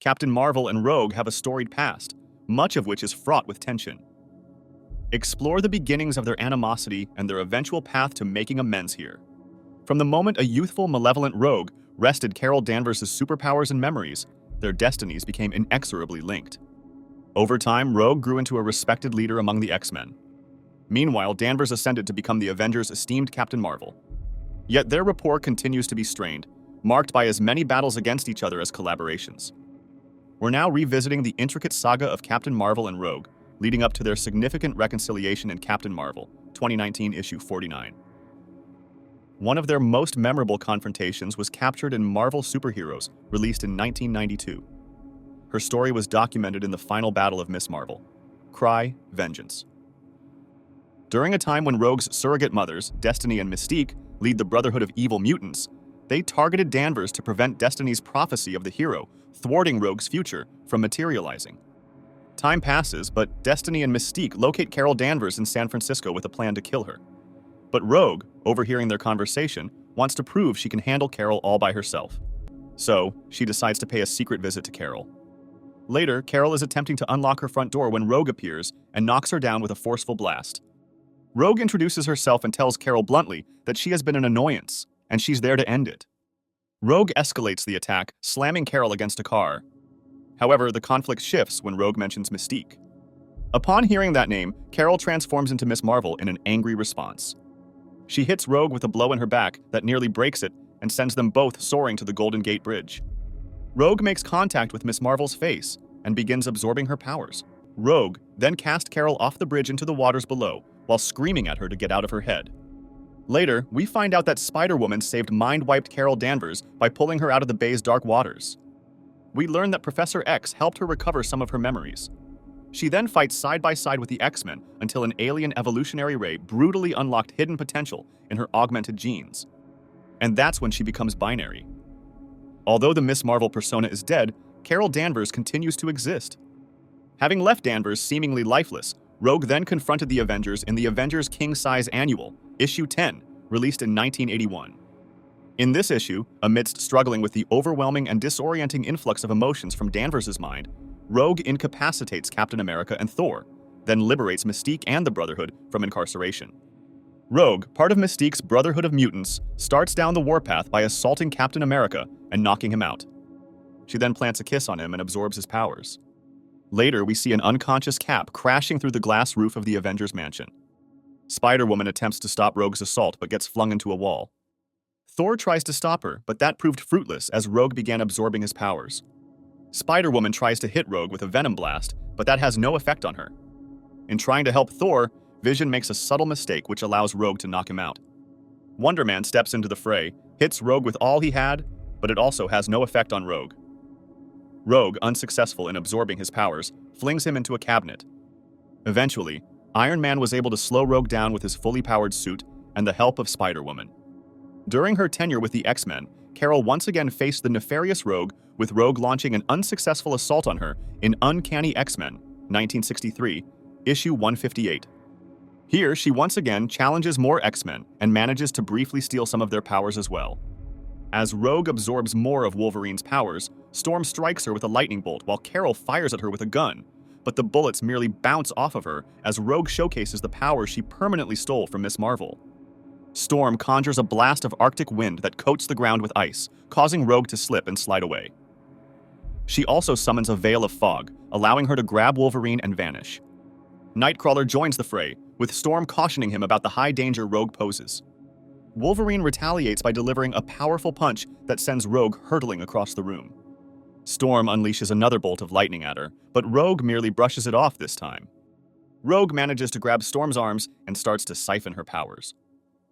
Captain Marvel and Rogue have a storied past, much of which is fraught with tension. Explore the beginnings of their animosity and their eventual path to making amends here. From the moment a youthful, malevolent Rogue wrested Carol Danvers' superpowers and memories, their destinies became inexorably linked. Over time, Rogue grew into a respected leader among the X-Men. Meanwhile, Danvers ascended to become the Avengers' esteemed Captain Marvel. Yet their rapport continues to be strained, marked by as many battles against each other as collaborations. We're now revisiting the intricate saga of Captain Marvel and Rogue, leading up to their significant reconciliation in Captain Marvel, 2019 issue 49. One of their most memorable confrontations was captured in Marvel Superheroes, released in 1992. Her story was documented in the final battle of Miss Marvel, Cry, Vengeance. During a time when Rogue's surrogate mothers, Destiny and Mystique, lead the Brotherhood of Evil Mutants, they targeted Danvers to prevent Destiny's prophecy of the hero, thwarting Rogue's future, from materializing. Time passes, but Destiny and Mystique locate Carol Danvers in San Francisco with a plan to kill her. But Rogue, overhearing their conversation, wants to prove she can handle Carol all by herself. So, she decides to pay a secret visit to Carol. Later, Carol is attempting to unlock her front door when Rogue appears and knocks her down with a forceful blast. Rogue introduces herself and tells Carol bluntly that she has been an annoyance, and she's there to end it. Rogue escalates the attack, slamming Carol against a car. However, the conflict shifts when Rogue mentions Mystique. Upon hearing that name, Carol transforms into Miss Marvel in an angry response. She hits Rogue with a blow in her back that nearly breaks it and sends them both soaring to the Golden Gate Bridge. Rogue makes contact with Miss Marvel's face and begins absorbing her powers. Rogue then casts Carol off the bridge into the waters below, while screaming at her to get out of her head. Later, we find out that Spider-Woman saved mind-wiped Carol Danvers by pulling her out of the bay's dark waters. We learn that Professor X helped her recover some of her memories. She then fights side by side with the X-Men until an alien evolutionary ray brutally unlocked hidden potential in her augmented genes. And that's when she becomes binary. Although the Miss Marvel persona is dead, Carol Danvers continues to exist. Having left Danvers seemingly lifeless, Rogue then confronted the Avengers in the Avengers King-Size Annual, issue 10, released in 1981. In this issue, amidst struggling with the overwhelming and disorienting influx of emotions from Danvers' mind, Rogue incapacitates Captain America and Thor, then liberates Mystique and the Brotherhood from incarceration. Rogue, part of Mystique's Brotherhood of Mutants, starts down the warpath by assaulting Captain America and knocking him out. She then plants a kiss on him and absorbs his powers. Later, we see an unconscious Cap crashing through the glass roof of the Avengers mansion. Spider-Woman attempts to stop Rogue's assault but gets flung into a wall. Thor tries to stop her, but that proved fruitless as Rogue began absorbing his powers. Spider-Woman tries to hit Rogue with a Venom Blast, but that has no effect on her. In trying to help Thor, Vision makes a subtle mistake which allows Rogue to knock him out. Wonder Man steps into the fray, hits Rogue with all he had, but it also has no effect on Rogue. Rogue, unsuccessful in absorbing his powers, flings him into a cabinet. Eventually, Iron Man was able to slow Rogue down with his fully powered suit and the help of Spider-Woman. During her tenure with the X-Men, Carol once again faced the nefarious Rogue, with Rogue launching an unsuccessful assault on her in Uncanny X-Men, 1963, issue 158. Here, she once again challenges more X-Men and manages to briefly steal some of their powers as well. As Rogue absorbs more of Wolverine's powers, Storm strikes her with a lightning bolt while Carol fires at her with a gun, but the bullets merely bounce off of her as Rogue showcases the power she permanently stole from Miss Marvel. Storm conjures a blast of Arctic wind that coats the ground with ice, causing Rogue to slip and slide away. She also summons a veil of fog, allowing her to grab Wolverine and vanish. Nightcrawler joins the fray, with Storm cautioning him about the high danger Rogue poses. Wolverine retaliates by delivering a powerful punch that sends Rogue hurtling across the room. Storm unleashes another bolt of lightning at her, but Rogue merely brushes it off this time. Rogue manages to grab Storm's arms and starts to siphon her powers.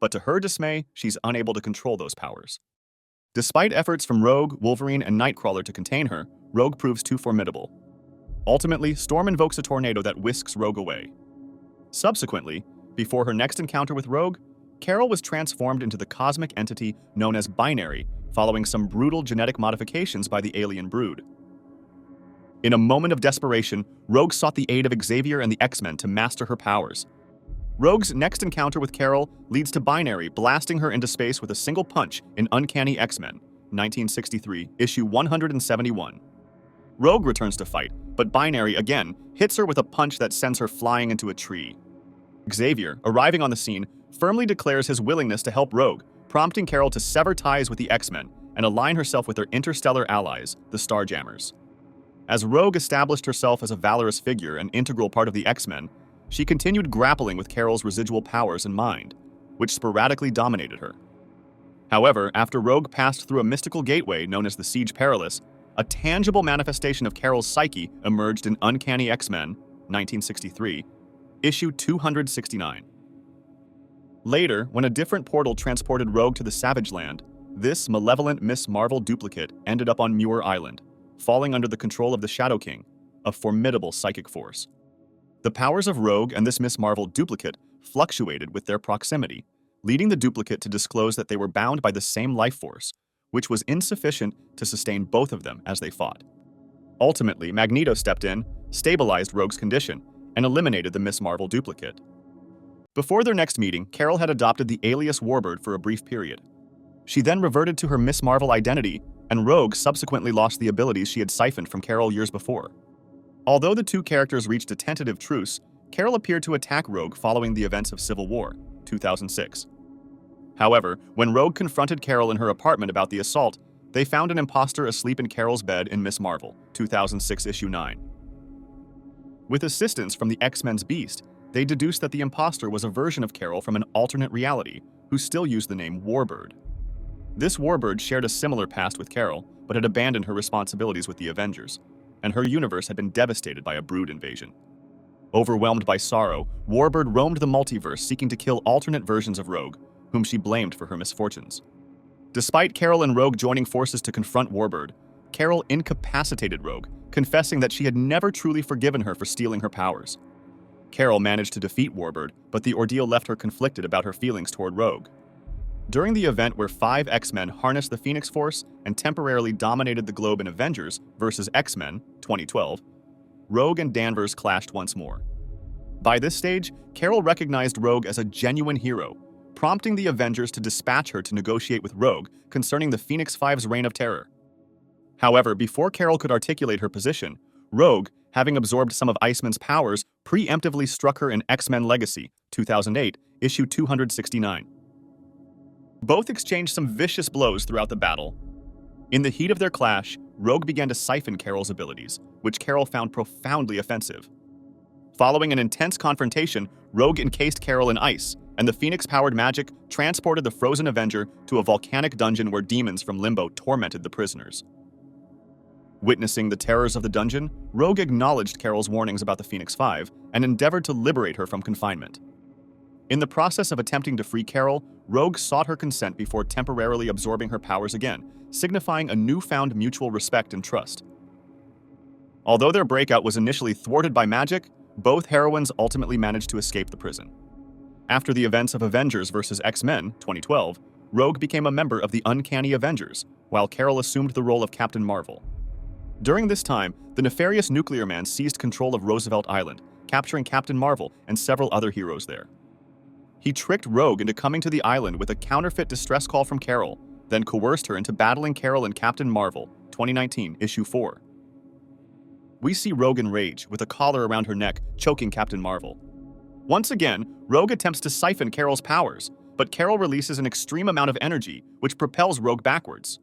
But to her dismay, she's unable to control those powers. Despite efforts from Rogue, Wolverine, and Nightcrawler to contain her, Rogue proves too formidable. Ultimately, Storm invokes a tornado that whisks Rogue away. Subsequently, before her next encounter with Rogue, Carol was transformed into the cosmic entity known as Binary, following some brutal genetic modifications by the alien brood. In a moment of desperation, Rogue sought the aid of Xavier and the X-Men to master her powers. Rogue's next encounter with Carol leads to Binary blasting her into space with a single punch in Uncanny X-Men, 1963, issue 171. Rogue returns to fight, but Binary again hits her with a punch that sends her flying into a tree. Xavier, arriving on the scene, firmly declares his willingness to help Rogue, prompting Carol to sever ties with the X-Men and align herself with their interstellar allies, the Starjammers. As Rogue established herself as a valorous figure and integral part of the X-Men, she continued grappling with Carol's residual powers and mind, which sporadically dominated her. However, after Rogue passed through a mystical gateway known as the Siege Perilous, a tangible manifestation of Carol's psyche emerged in Uncanny X-Men, 1963, issue 269. Later, when a different portal transported Rogue to the Savage Land, this malevolent Miss Marvel duplicate ended up on Muir Island, falling under the control of the Shadow King, a formidable psychic force. The powers of Rogue and this Miss Marvel duplicate fluctuated with their proximity, leading the duplicate to disclose that they were bound by the same life force, which was insufficient to sustain both of them as they fought. Ultimately, Magneto stepped in, stabilized Rogue's condition, and eliminated the Miss Marvel duplicate. Before their next meeting, Carol had adopted the alias Warbird for a brief period. She then reverted to her Miss Marvel identity, and Rogue subsequently lost the abilities she had siphoned from Carol years before. Although the two characters reached a tentative truce, Carol appeared to attack Rogue following the events of Civil War, 2006. However, when Rogue confronted Carol in her apartment about the assault, they found an imposter asleep in Carol's bed in Miss Marvel, 2006 issue 9. With assistance from the X-Men's Beast, they deduced that the imposter was a version of Carol from an alternate reality, who still used the name Warbird. This Warbird shared a similar past with Carol, but had abandoned her responsibilities with the Avengers, and her universe had been devastated by a Brood invasion. Overwhelmed by sorrow, Warbird roamed the multiverse seeking to kill alternate versions of Rogue, whom she blamed for her misfortunes. Despite Carol and Rogue joining forces to confront Warbird, Carol incapacitated Rogue, confessing that she had never truly forgiven her for stealing her powers. Carol managed to defeat Warbird, but the ordeal left her conflicted about her feelings toward Rogue. During the event where 5 X-Men harnessed the Phoenix Force and temporarily dominated the globe in Avengers vs. X-Men, 2012, Rogue and Danvers clashed once more. By this stage, Carol recognized Rogue as a genuine hero, prompting the Avengers to dispatch her to negotiate with Rogue concerning the Phoenix Five's reign of terror. However, before Carol could articulate her position, Rogue, having absorbed some of Iceman's powers, preemptively struck her in X-Men Legacy, 2008, issue 269. Both exchanged some vicious blows throughout the battle. In the heat of their clash, Rogue began to siphon Carol's abilities, which Carol found profoundly offensive. Following an intense confrontation, Rogue encased Carol in ice, and the Phoenix-powered magic transported the frozen Avenger to a volcanic dungeon where demons from Limbo tormented the prisoners. Witnessing the terrors of the dungeon, Rogue acknowledged Carol's warnings about the Phoenix Five and endeavored to liberate her from confinement. In the process of attempting to free Carol, Rogue sought her consent before temporarily absorbing her powers again, signifying a newfound mutual respect and trust. Although their breakout was initially thwarted by magic, both heroines ultimately managed to escape the prison. After the events of Avengers vs. X-Men, 2012, Rogue became a member of the Uncanny Avengers, while Carol assumed the role of Captain Marvel. During this time, the nefarious Nuclear Man seized control of Roosevelt Island, capturing Captain Marvel and several other heroes there. He tricked Rogue into coming to the island with a counterfeit distress call from Carol, then coerced her into battling Carol and Captain Marvel, 2019, issue 4. We see Rogue in rage, with a collar around her neck, choking Captain Marvel. Once again, Rogue attempts to siphon Carol's powers, but Carol releases an extreme amount of energy, which propels Rogue backwards.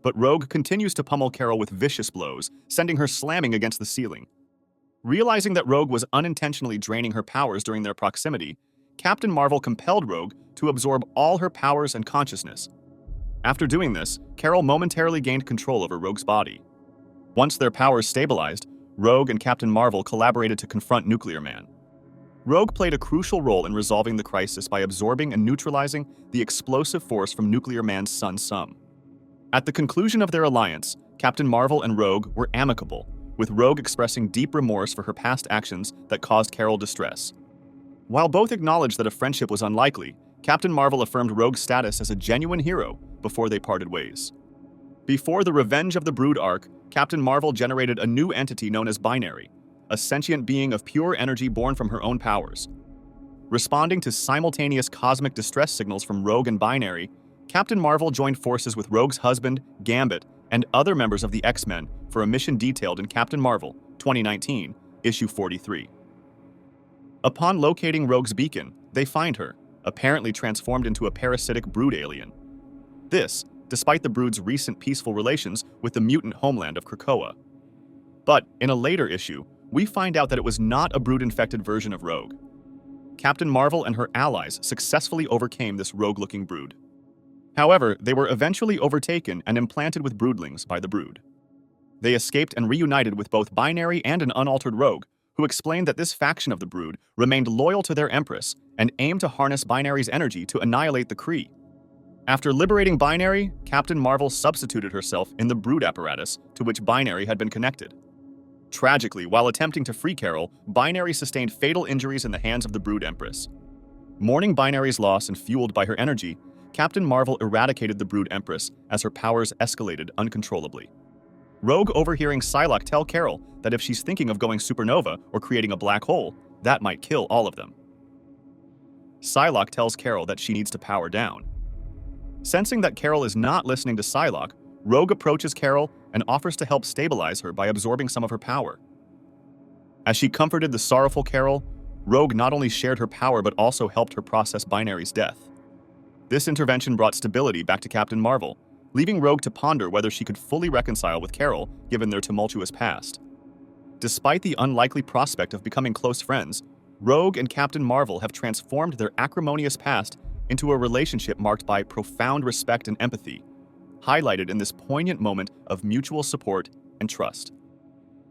But Rogue continues to pummel Carol with vicious blows, sending her slamming against the ceiling. Realizing that Rogue was unintentionally draining her powers during their proximity, Captain Marvel compelled Rogue to absorb all her powers and consciousness. After doing this, Carol momentarily gained control over Rogue's body. Once their powers stabilized, Rogue and Captain Marvel collaborated to confront Nuclear Man. Rogue played a crucial role in resolving the crisis by absorbing and neutralizing the explosive force from Nuclear Man's son Sum. At the conclusion of their alliance, Captain Marvel and Rogue were amicable, with Rogue expressing deep remorse for her past actions that caused Carol distress. While both acknowledged that a friendship was unlikely, Captain Marvel affirmed Rogue's status as a genuine hero before they parted ways. Before the Revenge of the Brood arc, Captain Marvel generated a new entity known as Binary, a sentient being of pure energy born from her own powers. Responding to simultaneous cosmic distress signals from Rogue and Binary, Captain Marvel joined forces with Rogue's husband, Gambit, and other members of the X-Men for a mission detailed in Captain Marvel, 2019, issue 43. Upon locating Rogue's beacon, they find her, apparently transformed into a parasitic brood alien. This, despite the brood's recent peaceful relations with the mutant homeland of Krakoa. But in a later issue, we find out that it was not a brood-infected version of Rogue. Captain Marvel and her allies successfully overcame this rogue-looking brood. However, they were eventually overtaken and implanted with broodlings by the brood. They escaped and reunited with both Binary and an unaltered Rogue, who explained that this faction of the brood remained loyal to their Empress and aimed to harness Binary's energy to annihilate the Kree. After liberating Binary, Captain Marvel substituted herself in the brood apparatus to which Binary had been connected. Tragically, while attempting to free Carol, Binary sustained fatal injuries in the hands of the brood Empress. Mourning Binary's loss and fueled by her energy, Captain Marvel eradicated the brood Empress as her powers escalated uncontrollably. Rogue, overhearing Psylocke tell Carol that if she's thinking of going supernova or creating a black hole, that might kill all of them. Psylocke tells Carol that she needs to power down. Sensing that Carol is not listening to Psylocke, Rogue approaches Carol and offers to help stabilize her by absorbing some of her power. As she comforted the sorrowful Carol, Rogue not only shared her power but also helped her process Binary's death. This intervention brought stability back to Captain Marvel, leaving Rogue to ponder whether she could fully reconcile with Carol given their tumultuous past. Despite the unlikely prospect of becoming close friends, Rogue and Captain Marvel have transformed their acrimonious past into a relationship marked by profound respect and empathy, highlighted in this poignant moment of mutual support and trust.